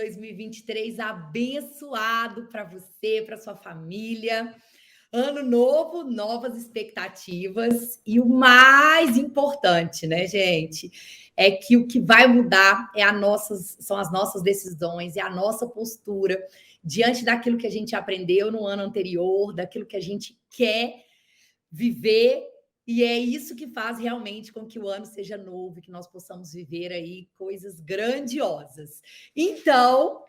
2023 abençoado para você, para sua família. Ano novo, novas expectativas. E o mais importante, né, gente? É que o que vai mudar são as nossas decisões, é a nossa postura diante daquilo que a gente aprendeu no ano anterior, daquilo que a gente quer viver, e é isso que faz realmente com que o ano seja novo, que nós possamos viver aí coisas grandiosas. Então,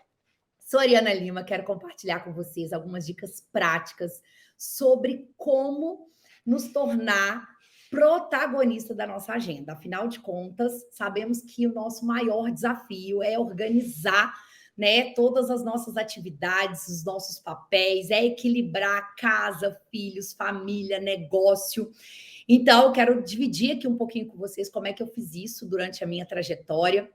sou Ariana Lima, quero compartilhar com vocês algumas dicas práticas sobre como nos tornar protagonista da nossa agenda. Afinal de contas, sabemos que o nosso maior desafio é organizar, né, todas as nossas atividades, os nossos papéis, é equilibrar casa, filhos, família, negócio. Então, eu quero dividir aqui um pouquinho com vocês como é que eu fiz isso durante a minha trajetória.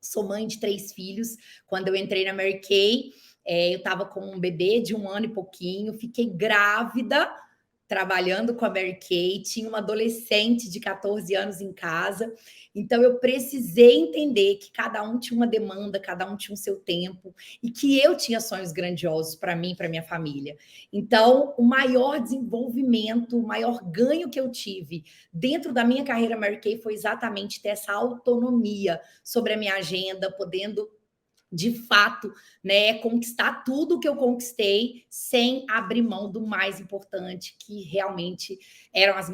Sou mãe de 3 filhos. Quando eu entrei na Mary Kay, eu estava com um bebê de 1 ano e pouquinho, fiquei grávida, trabalhando com a Mary Kay, tinha uma adolescente de 14 anos em casa, então eu precisei entender que cada um tinha uma demanda, cada um tinha o seu tempo, e que eu tinha sonhos grandiosos para mim e para minha família. Então, o maior desenvolvimento, o maior ganho que eu tive dentro da minha carreira Mary Kay foi exatamente ter essa autonomia sobre a minha agenda, podendo de fato, né, conquistar tudo que eu conquistei sem abrir mão do mais importante, que realmente eram as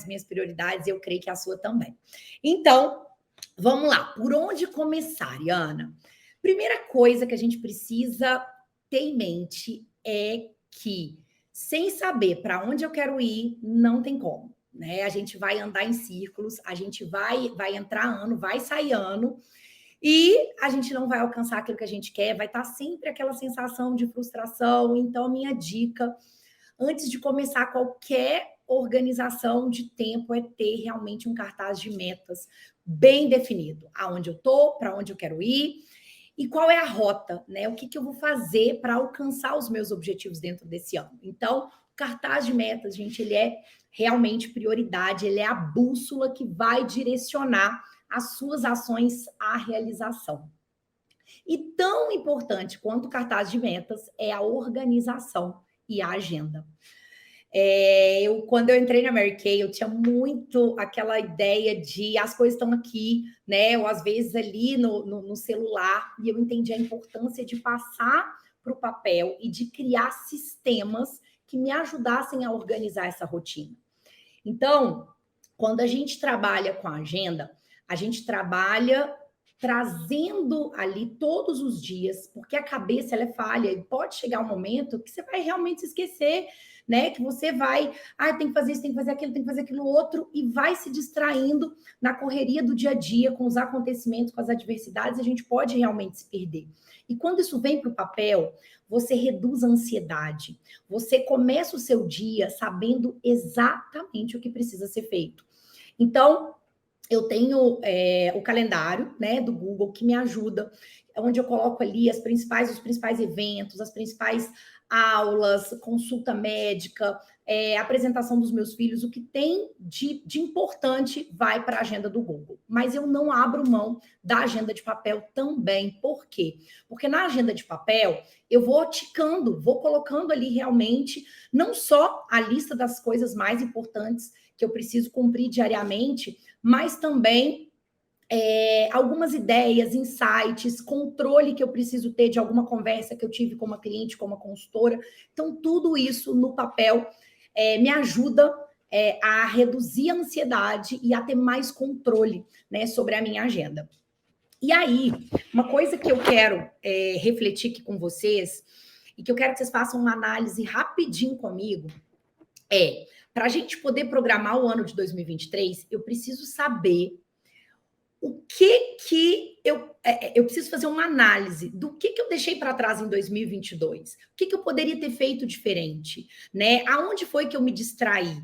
minhas prioridades, e eu creio que a sua também. Então, vamos lá. Por onde começar, Ariana? Primeira coisa que a gente precisa ter em mente é que, sem saber para onde eu quero ir, não tem como, né? A gente vai andar em círculos, a gente vai entrar ano, vai sair ano, e a gente não vai alcançar aquilo que a gente quer, vai estar sempre aquela sensação de frustração. Então, minha dica, antes de começar qualquer organização de tempo, é ter realmente um cartaz de metas bem definido. Aonde eu estou, para onde eu quero ir e qual é a rota, né? O que eu vou fazer para alcançar os meus objetivos dentro desse ano. Então, o cartaz de metas, gente, ele é realmente prioridade, ele é a bússola que vai direcionar as suas ações à realização. E tão importante quanto o cartaz de metas é a organização e a agenda. Quando eu entrei na Mary Kay, eu tinha muito aquela ideia de as coisas estão aqui, né? Ou às vezes ali no celular, e eu entendi a importância de passar para o papel e de criar sistemas que me ajudassem a organizar essa rotina. Então, quando a gente trabalha com a agenda, a gente trabalha trazendo ali todos os dias, porque a cabeça ela é falha e pode chegar um momento que você vai realmente se esquecer, né? Que você vai, tem que fazer isso, tem que fazer aquilo, tem que fazer aquilo outro, e vai se distraindo na correria do dia a dia, com os acontecimentos, com as adversidades, a gente pode realmente se perder. E quando isso vem para o papel, você reduz a ansiedade, você começa o seu dia sabendo exatamente o que precisa ser feito. Então, eu tenho o calendário, né, do Google, que me ajuda, onde eu coloco ali os principais eventos, as principais aulas, consulta médica, apresentação dos meus filhos, o que tem de importante vai para a agenda do Google. Mas eu não abro mão da agenda de papel também. Por quê? Porque na agenda de papel, eu vou ticando, vou colocando ali realmente, não só a lista das coisas mais importantes que eu preciso cumprir diariamente, mas também algumas ideias, insights, controle que eu preciso ter de alguma conversa que eu tive com uma cliente, com uma consultora. Então, tudo isso no papel me ajuda a reduzir a ansiedade e a ter mais controle, né, sobre a minha agenda. E aí, uma coisa que eu quero refletir aqui com vocês, e que eu quero que vocês façam uma análise rapidinho comigo, para a gente poder programar o ano de 2023, eu preciso saber o que eu preciso fazer uma análise do que eu deixei para trás em 2022. O que eu poderia ter feito diferente, né? Aonde foi que eu me distraí?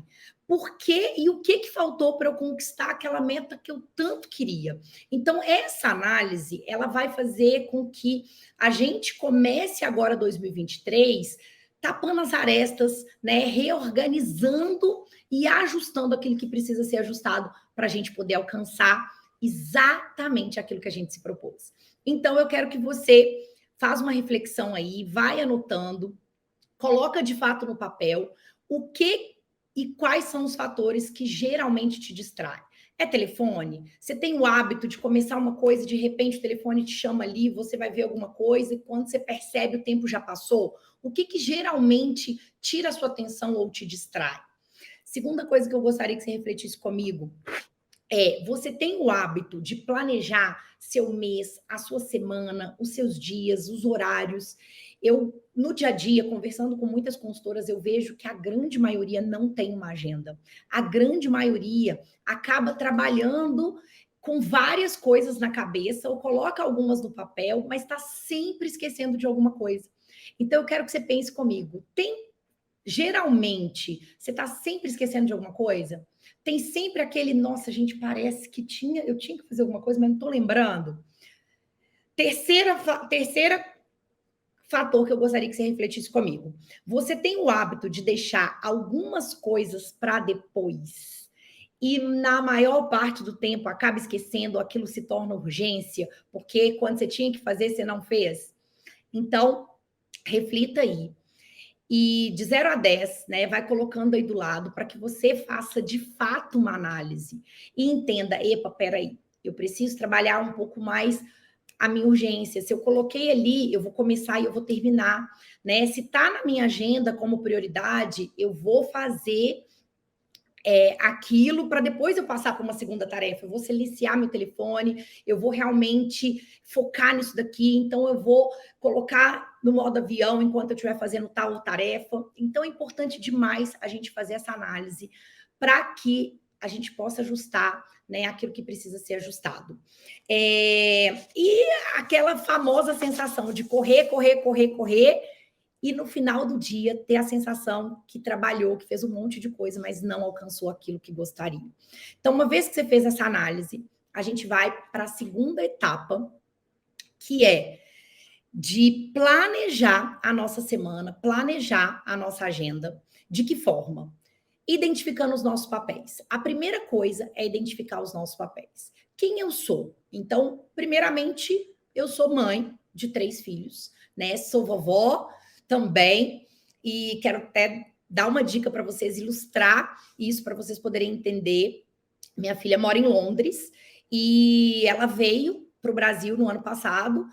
Por quê e o que faltou para eu conquistar aquela meta que eu tanto queria? Então, essa análise, ela vai fazer com que a gente comece agora 2023 tapando as arestas, né? Reorganizando e ajustando aquilo que precisa ser ajustado para a gente poder alcançar exatamente aquilo que a gente se propôs. Então, eu quero que você faça uma reflexão aí, vai anotando, coloca de fato no papel o que e quais são os fatores que geralmente te distraem. É telefone? Você tem o hábito de começar uma coisa, de repente o telefone te chama ali, você vai ver alguma coisa e quando você percebe o tempo já passou? O que geralmente tira a sua atenção ou te distrai? Segunda coisa que eu gostaria que você refletisse comigo você tem o hábito de planejar seu mês, a sua semana, os seus dias, os horários. Eu, no dia a dia, conversando com muitas consultoras, eu vejo que a grande maioria não tem uma agenda. A grande maioria acaba trabalhando com várias coisas na cabeça, ou coloca algumas no papel, mas está sempre esquecendo de alguma coisa. Então, eu quero que você pense comigo. Geralmente, você está sempre esquecendo de alguma coisa? Tem sempre aquele, nossa, gente, parece que eu tinha que fazer alguma coisa, mas não estou lembrando. Terceira fator que eu gostaria que você refletisse comigo. Você tem o hábito de deixar algumas coisas para depois e na maior parte do tempo acaba esquecendo, aquilo se torna urgência, porque quando você tinha que fazer, você não fez? Então, reflita aí. E de 0 a 10, né, vai colocando aí do lado para que você faça de fato uma análise e entenda, epa, peraí, eu preciso trabalhar um pouco mais a minha urgência. Se eu coloquei ali, eu vou começar e eu vou terminar, né? Se está na minha agenda como prioridade, eu vou fazer aquilo para depois eu passar para uma segunda tarefa. Eu vou silenciar meu telefone, eu vou realmente focar nisso daqui, então eu vou colocar no modo avião enquanto eu estiver fazendo tal tarefa. Então é importante demais a gente fazer essa análise para que a gente possa ajustar, né, aquilo que precisa ser ajustado. E aquela famosa sensação de correr, correr, correr, correr, e no final do dia ter a sensação que trabalhou, que fez um monte de coisa, mas não alcançou aquilo que gostaria. Então, uma vez que você fez essa análise, a gente vai para a segunda etapa, que é de planejar a nossa semana, planejar a nossa agenda. De que forma? Identificando os nossos papéis. A primeira coisa é identificar os nossos papéis. Quem eu sou? Então, primeiramente, eu sou mãe de 3 filhos, né? Sou vovó também e quero até dar uma dica para vocês, ilustrar isso para vocês poderem entender. Minha filha mora em Londres e ela veio para o Brasil no ano passado,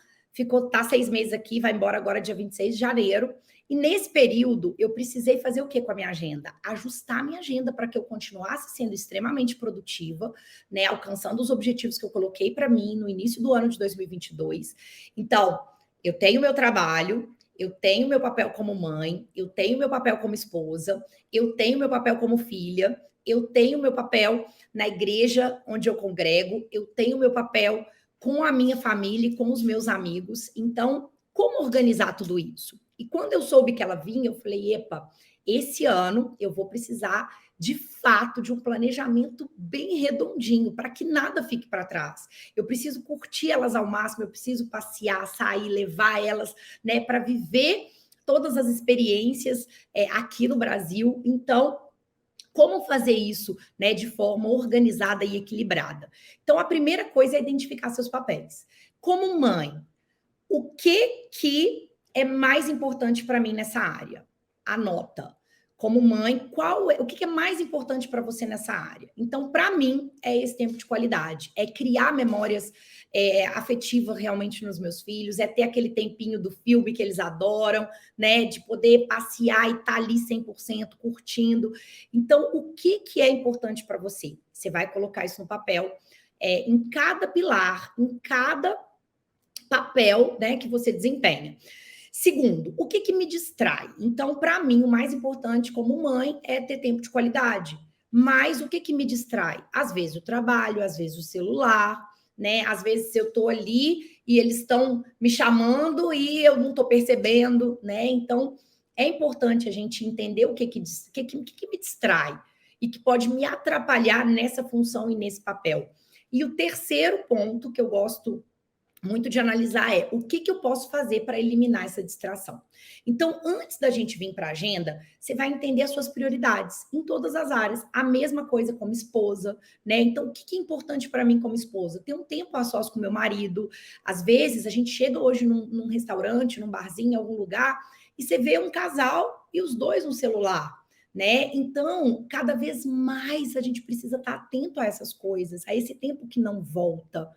tá 6 meses aqui, vai embora agora dia 26 de janeiro. E nesse período, eu precisei fazer o que com a minha agenda? Ajustar a minha agenda para que eu continuasse sendo extremamente produtiva, né? Alcançando os objetivos que eu coloquei para mim no início do ano de 2022. Então, eu tenho meu trabalho, eu tenho meu papel como mãe, eu tenho meu papel como esposa, eu tenho meu papel como filha, eu tenho meu papel na igreja onde eu congrego, eu tenho meu papel com a minha família e com os meus amigos. Então, como organizar tudo isso? E quando eu soube que ela vinha, eu falei, epa, esse ano eu vou precisar de fato de um planejamento bem redondinho para que nada fique para trás. Eu preciso curtir elas ao máximo, eu preciso passear, sair, levar elas, né, para viver todas as experiências aqui no Brasil. Então, como fazer isso, né, de forma organizada e equilibrada? Então, a primeira coisa é identificar seus papéis. Como mãe, o que é mais importante para mim nessa área? Anota. Como mãe, o que é mais importante para você nessa área? Então, para mim, é esse tempo de qualidade, é criar memórias afetivas realmente nos meus filhos, é ter aquele tempinho do filme que eles adoram, né? De poder passear e estar ali 100% curtindo. Então, o que é importante para você? Você vai colocar isso no papel, em cada pilar, em cada papel, né, que você desempenha. Segundo, o que me distrai? Então, para mim, o mais importante como mãe é ter tempo de qualidade. Mas o que me distrai? Às vezes o trabalho, às vezes o celular, né? Às vezes eu estou ali e eles estão me chamando e eu não estou percebendo, né? Então, é importante a gente entender o que me distrai e que pode me atrapalhar nessa função e nesse papel. E o terceiro ponto que eu gosto muito de analisar é o que eu posso fazer para eliminar essa distração. Então, antes da gente vir para a agenda, você vai entender as suas prioridades em todas as áreas. A mesma coisa como esposa, né? Então, o que é importante para mim como esposa? Ter um tempo a sós com meu marido. Às vezes, a gente chega hoje num restaurante, num barzinho, em algum lugar, e você vê um casal e os dois no celular. Né? Então, cada vez mais a gente precisa estar atento a essas coisas, a esse tempo que não volta.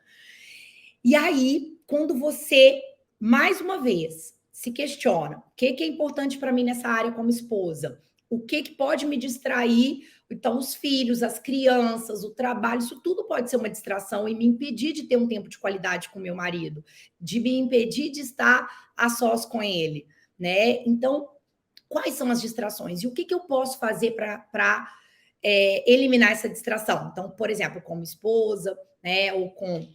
E aí, quando você, mais uma vez, se questiona o que é importante para mim nessa área como esposa, o que pode me distrair, então os filhos, as crianças, o trabalho, isso tudo pode ser uma distração e me impedir de ter um tempo de qualidade com meu marido, de me impedir de estar a sós com ele, né? Então, quais são as distrações? E o que eu posso fazer para eliminar essa distração? Então, por exemplo, como esposa, né, ou com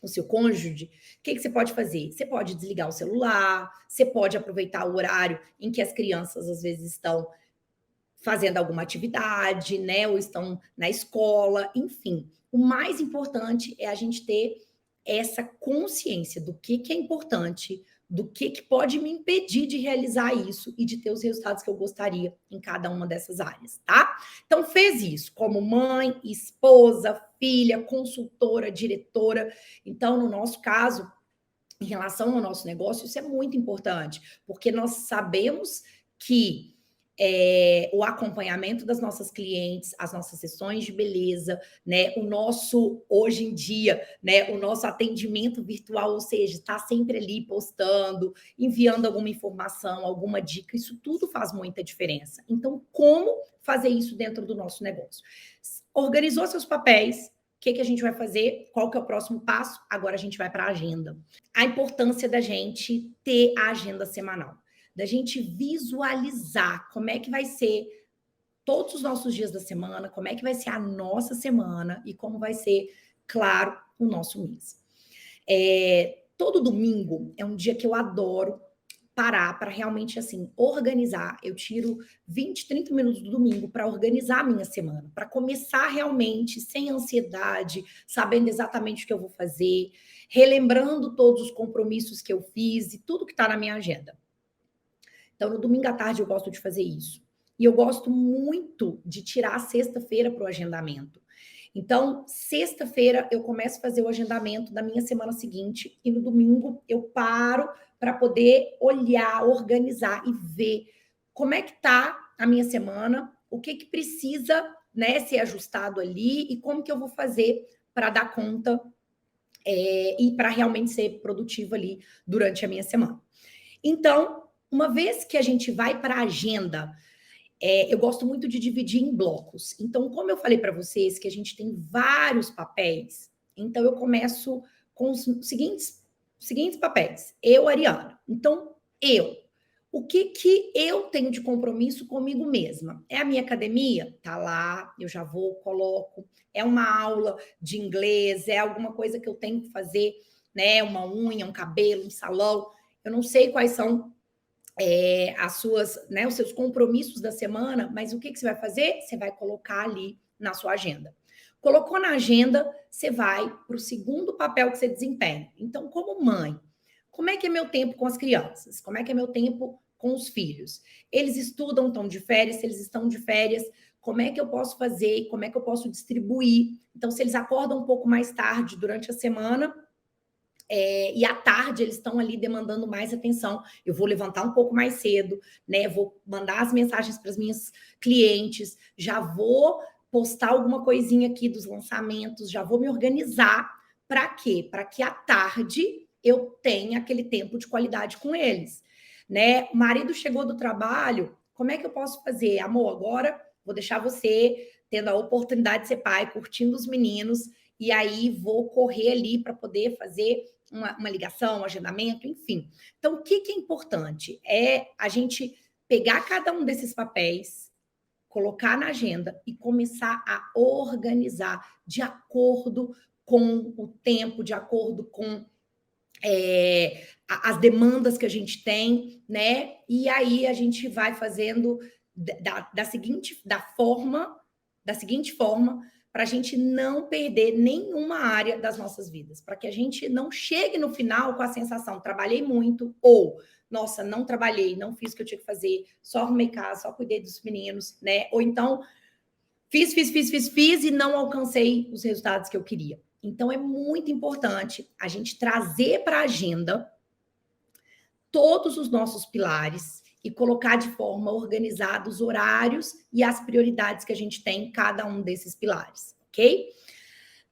o seu cônjuge, o que você pode fazer? Você pode desligar o celular, você pode aproveitar o horário em que as crianças às vezes estão fazendo alguma atividade, né? Ou estão na escola, enfim. O mais importante é a gente ter essa consciência do que é importante, do que pode me impedir de realizar isso e de ter os resultados que eu gostaria em cada uma dessas áreas, tá? Então, fez isso como mãe, esposa, filha, consultora, diretora. Então, no nosso caso, em relação ao nosso negócio, isso é muito importante, porque nós sabemos que o acompanhamento das nossas clientes, as nossas sessões de beleza, né? O nosso, hoje em dia, né? O nosso atendimento virtual, ou seja, está sempre ali postando, enviando alguma informação, alguma dica, isso tudo faz muita diferença. Então, como fazer isso dentro do nosso negócio? Organizou seus papéis, o que a gente vai fazer? Qual que é o próximo passo? Agora a gente vai para a agenda. A importância da gente ter a agenda semanal, da gente visualizar como é que vai ser todos os nossos dias da semana, como é que vai ser a nossa semana e como vai ser, claro, o nosso mês. Todo domingo é um dia que eu adoro parar para realmente, assim, organizar. Eu tiro 20, 30 minutos do domingo para organizar a minha semana, para começar realmente sem ansiedade, sabendo exatamente o que eu vou fazer, relembrando todos os compromissos que eu fiz e tudo que está na minha agenda. Então, no domingo à tarde eu gosto de fazer isso. E eu gosto muito de tirar a sexta-feira para o agendamento. Então, sexta-feira eu começo a fazer o agendamento da minha semana seguinte e no domingo eu paro para poder olhar, organizar e ver como é que está a minha semana, o que precisa, né, ser ajustado ali e como que eu vou fazer para dar conta e para realmente ser produtivo ali durante a minha semana. Então, uma vez que a gente vai para a agenda, eu gosto muito de dividir em blocos. Então, como eu falei para vocês que a gente tem vários papéis, então eu começo com os seguintes papéis. Eu, Ariana. Então, o que eu tenho de compromisso comigo mesma? É a minha academia? Tá lá, eu já vou, coloco. É uma aula de inglês, é alguma coisa que eu tenho que fazer, né? Uma unha, um cabelo, um salão. Eu não sei quais são as suas, né, os seus compromissos da semana, mas o que você vai fazer? Você vai colocar ali na sua agenda. Colocou na agenda, você vai para o segundo papel que você desempenha. Então, como mãe, como é que é meu tempo com as crianças? Como é que é meu tempo com os filhos? Eles estudam, estão de férias, se eles estão de férias, como é que eu posso fazer? Como é que eu posso distribuir? Então, se eles acordam um pouco mais tarde durante a semana, e à tarde eles estão ali demandando mais atenção. Eu vou levantar um pouco mais cedo, né? Vou mandar as mensagens para as minhas clientes, já vou postar alguma coisinha aqui dos lançamentos, já vou me organizar. Para quê? Para que à tarde eu tenha aquele tempo de qualidade com eles, né? O marido chegou do trabalho, como é que eu posso fazer? Amor, agora vou deixar você tendo a oportunidade de ser pai, curtindo os meninos, e aí vou correr ali para poder fazer uma ligação, um agendamento, enfim. Então, o que é importante? É a gente pegar cada um desses papéis, colocar na agenda e começar a organizar de acordo com o tempo, de acordo com as demandas que a gente tem, né? E aí a gente vai fazendo da seguinte forma, para a gente não perder nenhuma área das nossas vidas, para que a gente não chegue no final com a sensação, trabalhei muito, ou, nossa, não trabalhei, não fiz o que eu tinha que fazer, só arrumei casa, só cuidei dos meninos, né? Ou então, fiz e não alcancei os resultados que eu queria. Então, é muito importante a gente trazer para a agenda todos os nossos pilares e colocar de forma organizada os horários e as prioridades que a gente tem em cada um desses pilares, ok?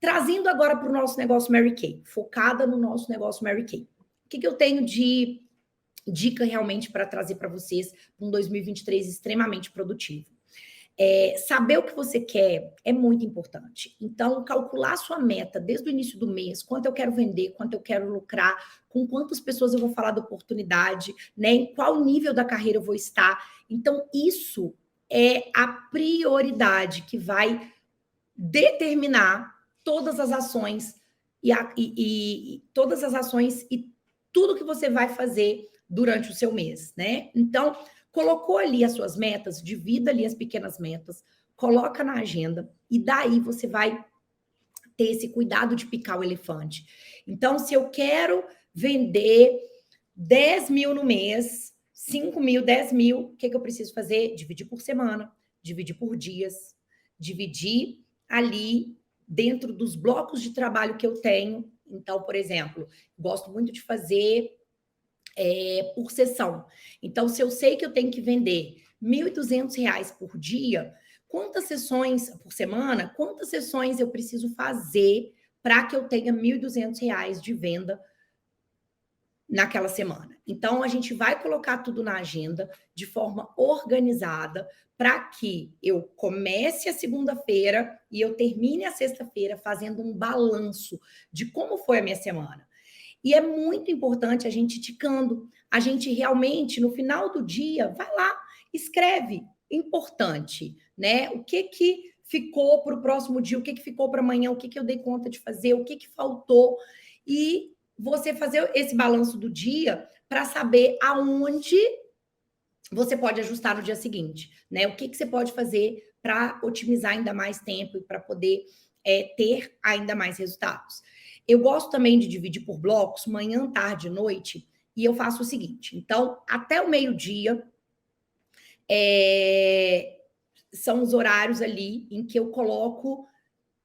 Trazendo agora para o nosso negócio Mary Kay, focada no nosso negócio Mary Kay. O que eu tenho de dica realmente para trazer para vocês um 2023 extremamente produtivo? Saber o que você quer é muito importante. Então, calcular sua meta desde o início do mês, quanto eu quero vender, quanto eu quero lucrar, com quantas pessoas eu vou falar da oportunidade, né? Em qual nível da carreira eu vou estar. Então, isso é a prioridade que vai determinar todas as ações todas as ações e tudo que você vai fazer durante o seu mês, né? Então, colocou ali as suas metas, divida ali as pequenas metas, coloca na agenda e daí você vai ter esse cuidado de picar o elefante. Então, se eu quero vender 10 mil no mês, 5 mil, 10 mil, o que eu preciso fazer? Dividir por semana, dividir por dias, dividir ali dentro dos blocos de trabalho que eu tenho. Então, por exemplo, gosto muito de fazer por sessão. Então, se eu sei que eu tenho que vender R$ 1.200 por dia, quantas sessões por semana, quantas sessões eu preciso fazer para que eu tenha R$ 1.200 de venda naquela semana? Então, a gente vai colocar tudo na agenda de forma organizada para que eu comece a segunda-feira e eu termine a sexta-feira fazendo um balanço de como foi a minha semana. E é muito importante a gente ticando. A gente realmente, no final do dia, vai lá, escreve. Importante, né? O que ficou para o próximo dia, o que ficou para amanhã, o que eu dei conta de fazer, o que faltou. E você fazer esse balanço do dia para saber aonde você pode ajustar no dia seguinte, né? O que você pode fazer para otimizar ainda mais tempo e para poder ter ainda mais resultados. Eu gosto também de dividir por blocos, manhã, tarde, noite, e eu faço o seguinte. Então, até o meio-dia, são os horários ali em que eu coloco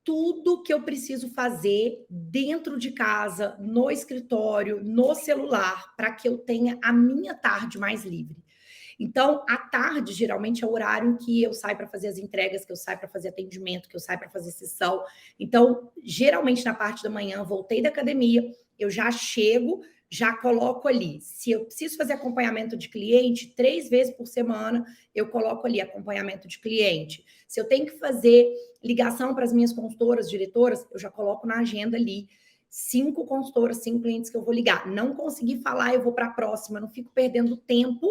tudo que eu preciso fazer dentro de casa, no escritório, no celular, para que eu tenha a minha tarde mais livre. Então, à tarde, geralmente, é o horário em que eu saio para fazer as entregas, que eu saio para fazer atendimento, que eu saio para fazer sessão. Então, geralmente, na parte da manhã, voltei da academia, eu já chego, já coloco ali. Se eu preciso fazer acompanhamento de cliente, 3 vezes por semana, eu coloco ali acompanhamento de cliente. Se eu tenho que fazer ligação para as minhas consultoras, diretoras, eu já coloco na agenda ali 5 consultoras, 5 clientes que eu vou ligar. Não consegui falar, eu vou para a próxima, não fico perdendo tempo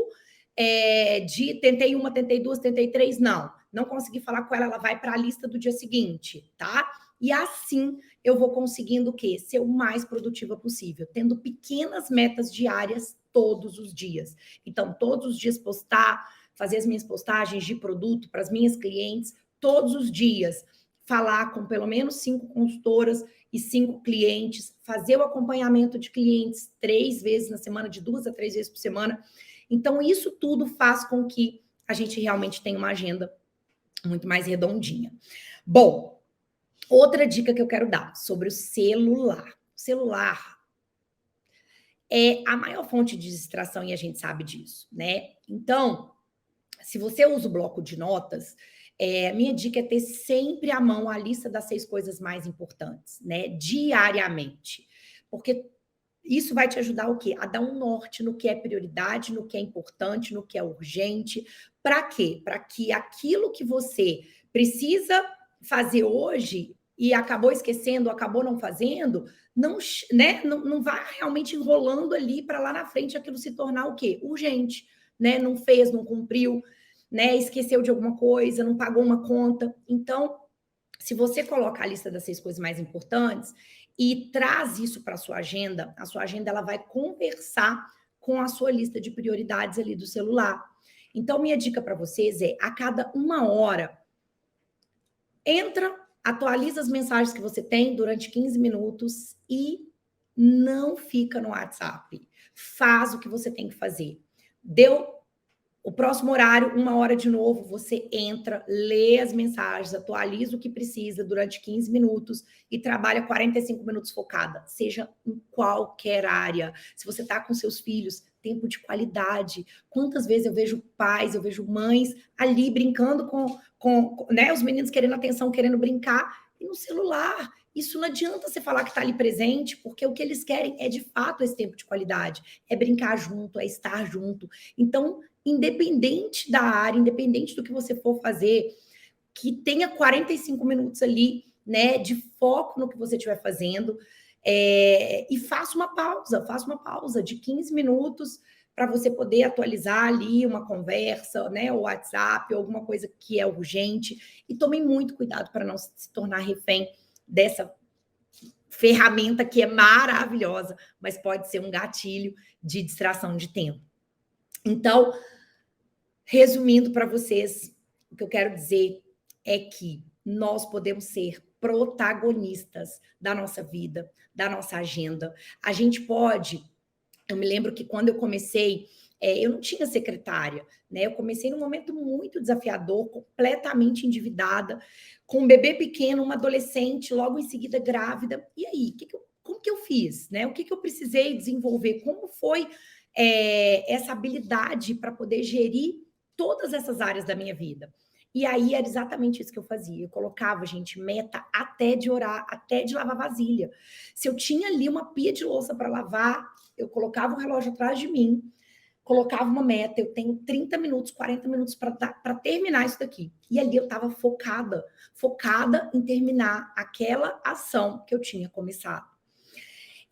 tentei uma, tentei duas, tentei três, não consegui falar com ela, ela vai para a lista do dia seguinte, tá? E assim eu vou conseguindo o quê? Ser o mais produtiva possível, tendo pequenas metas diárias todos os dias. Então, todos os dias postar, fazer as minhas postagens de produto para as minhas clientes, todos os dias falar com pelo menos 5 consultoras e 5 clientes, fazer o acompanhamento de clientes 3 vezes na semana, de 2 a 3 vezes por semana. Então, isso tudo faz com que a gente realmente tenha uma agenda muito mais redondinha. Bom, outra dica que eu quero dar sobre o celular. O celular é a maior fonte de distração e a gente sabe disso, né? Então, se você usa o bloco de notas, minha dica é ter sempre à mão a lista das 6 coisas mais importantes, né? Diariamente. Porque isso vai te ajudar o quê? A dar um norte no que é prioridade, no que é importante, no que é urgente. Para quê? Para que aquilo que você precisa fazer hoje e acabou esquecendo, acabou não fazendo, não, né, não vá realmente enrolando ali para lá na frente aquilo se tornar o quê? Urgente, né? Não fez, não cumpriu, né? Esqueceu de alguma coisa, não pagou uma conta. Então, se você coloca a lista das 6 coisas mais importantes e traz isso para a sua agenda ela vai conversar com a sua lista de prioridades ali do celular. Então, minha dica para vocês é, a cada 1 hora, entra atualiza as mensagens que você tem durante 15 minutos e não fica no WhatsApp. Faz o que você tem que fazer. Deu o próximo horário, 1 hora de novo, você entra, lê as mensagens, atualiza o que precisa durante 15 minutos e trabalha 45 minutos focada, seja em qualquer área. Se você está com seus filhos, tempo de qualidade. Quantas vezes eu vejo pais, eu vejo mães ali brincando com né, os meninos querendo atenção, querendo brincar, e no celular. Isso não adianta você falar que está ali presente, porque o que eles querem é, de fato, esse tempo de qualidade. É brincar junto, é estar junto. Então, independente da área, independente do que você for fazer, que tenha 45 minutos ali, né, de foco no que você estiver fazendo, e faça uma pausa de 15 minutos para você poder atualizar ali uma conversa, né, o WhatsApp, alguma coisa que é urgente, e tome muito cuidado para não se tornar refém dessa ferramenta que é maravilhosa, mas pode ser um gatilho de distração de tempo. Então, resumindo para vocês, o que eu quero dizer é que nós podemos ser protagonistas da nossa vida, da nossa agenda. A gente pode... Eu me lembro que quando eu comecei, eu não tinha secretária, né? Eu comecei num momento muito desafiador, completamente endividada, com um bebê pequeno, uma adolescente, logo em seguida grávida. E aí, como que eu fiz, né? O que eu precisei desenvolver? Como foi essa habilidade para poder gerir todas essas áreas da minha vida? E aí era exatamente isso que eu fazia. Eu colocava, gente, meta até de orar, até de lavar vasilha. Se eu tinha ali uma pia de louça para lavar, eu colocava o relógio atrás de mim, colocava uma meta, eu tenho 30 minutos, 40 minutos para terminar isso daqui. E ali eu estava focada em terminar aquela ação que eu tinha começado.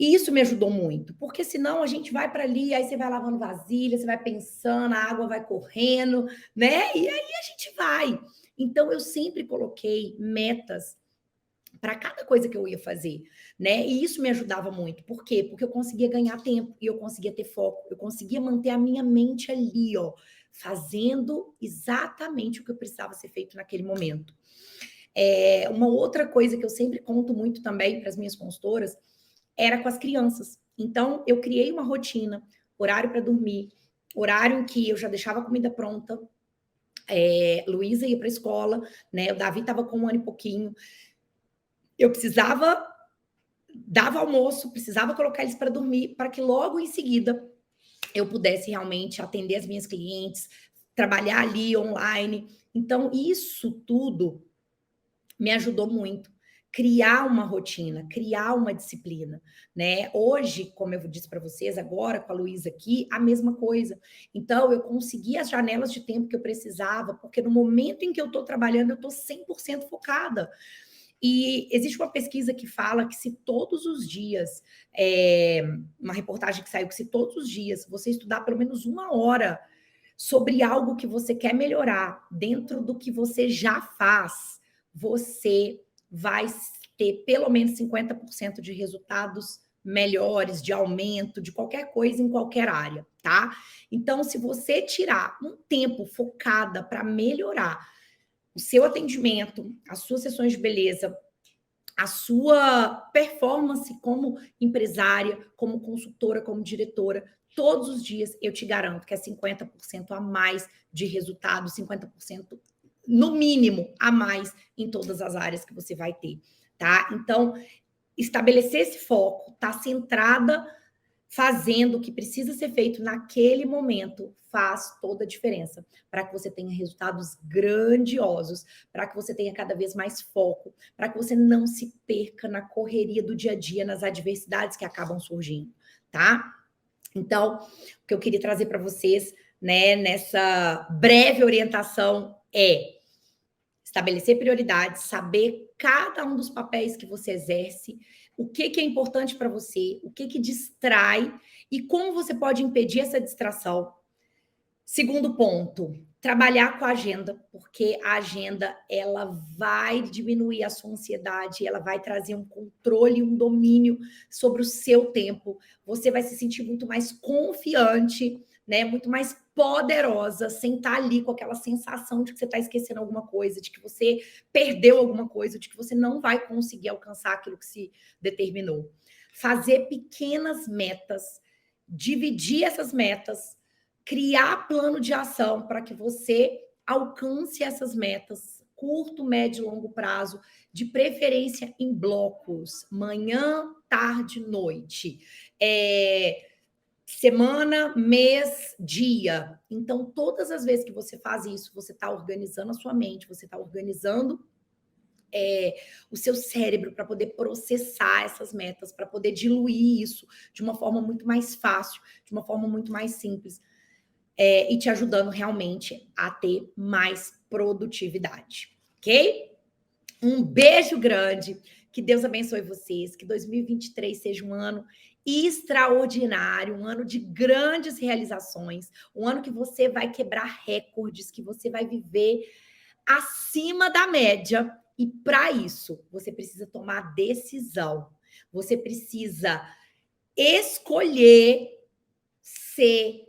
E isso me ajudou muito, porque senão a gente vai para ali, aí você vai lavando vasilha, você vai pensando, a água vai correndo, né? E aí a gente vai. Então eu sempre coloquei metas para cada coisa que eu ia fazer, né? E isso me ajudava muito. Por quê? Porque eu conseguia ganhar tempo e eu conseguia ter foco, eu conseguia manter a minha mente ali, ó, fazendo exatamente o que eu precisava ser feito naquele momento. Uma outra coisa que eu sempre conto muito também para as minhas consultoras era com as crianças. Então, eu criei uma rotina, horário para dormir, horário em que eu já deixava a comida pronta, Luísa ia para a escola, né? O Davi estava com 1 ano e pouquinho. Eu precisava, dava almoço, precisava colocar eles para dormir, para que logo em seguida eu pudesse realmente atender as minhas clientes, trabalhar ali online. Então, isso tudo me ajudou muito. Criar uma rotina, criar uma disciplina, né? Hoje, como eu disse para vocês, agora com a Luísa aqui, a mesma coisa. Então, eu consegui as janelas de tempo que eu precisava, porque no momento em que eu estou trabalhando, eu estou 100% focada. E existe uma pesquisa que fala que se todos os dias, uma reportagem que saiu, que se todos os dias você estudar pelo menos 1 hora sobre algo que você quer melhorar dentro do que você já faz, você vai ter pelo menos 50% de resultados melhores, de aumento, de qualquer coisa em qualquer área, tá? Então, se você tirar um tempo focada para melhorar o seu atendimento, as suas sessões de beleza, a sua performance como empresária, como consultora, como diretora, todos os dias eu te garanto que é 50% a mais de resultado, 50% no mínimo a mais em todas as áreas que você vai ter, tá? Então, estabelecer esse foco, tá centrada fazendo o que precisa ser feito naquele momento faz toda a diferença para que você tenha resultados grandiosos, para que você tenha cada vez mais foco, para que você não se perca na correria do dia a dia, nas adversidades que acabam surgindo, tá? Então, o que eu queria trazer para vocês, né, nessa breve orientação é estabelecer prioridades, saber cada um dos papéis que você exerce, o que é importante para você, o que distrai e como você pode impedir essa distração. Segundo ponto, trabalhar com a agenda, porque a agenda ela vai diminuir a sua ansiedade, ela vai trazer um controle, um domínio sobre o seu tempo. Você vai se sentir muito mais confiante, né? Muito mais poderosa sem estar ali com aquela sensação de que você está esquecendo alguma coisa, de que você perdeu alguma coisa, de que você não vai conseguir alcançar aquilo que se determinou. Fazer pequenas metas, dividir essas metas, criar plano de ação para que você alcance essas metas, curto, médio e longo prazo, de preferência em blocos, manhã, tarde, noite. Semana, mês, dia. Então, todas as vezes que você faz isso, você está organizando a sua mente, você está organizando o seu cérebro para poder processar essas metas, para poder diluir isso de uma forma muito mais fácil, de uma forma muito mais simples, e te ajudando realmente a ter mais produtividade, ok? Um beijo grande, que Deus abençoe vocês, que 2023 seja um ano extraordinário, um ano de grandes realizações, um ano que você vai quebrar recordes, que você vai viver acima da média. E para isso, você precisa tomar decisão. Você precisa escolher ser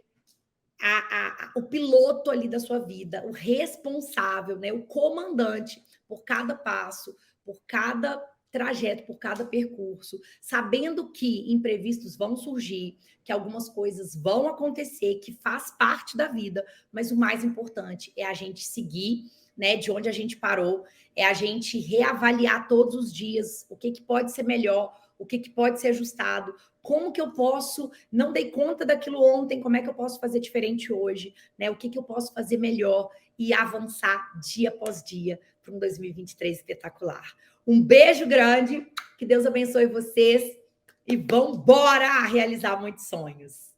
o piloto ali da sua vida, o responsável, né, o comandante por cada passo, por cada trajeto, por cada percurso, sabendo que imprevistos vão surgir, que algumas coisas vão acontecer, que faz parte da vida, mas o mais importante é a gente seguir, né, de onde a gente parou, é a gente reavaliar todos os dias o que pode ser melhor, o que pode ser ajustado, como que eu posso, não dei conta daquilo ontem, como é que eu posso fazer diferente hoje, né? O que eu posso fazer melhor e avançar dia após dia para um 2023 espetacular. Um beijo grande, que Deus abençoe vocês e vamos embora realizar muitos sonhos.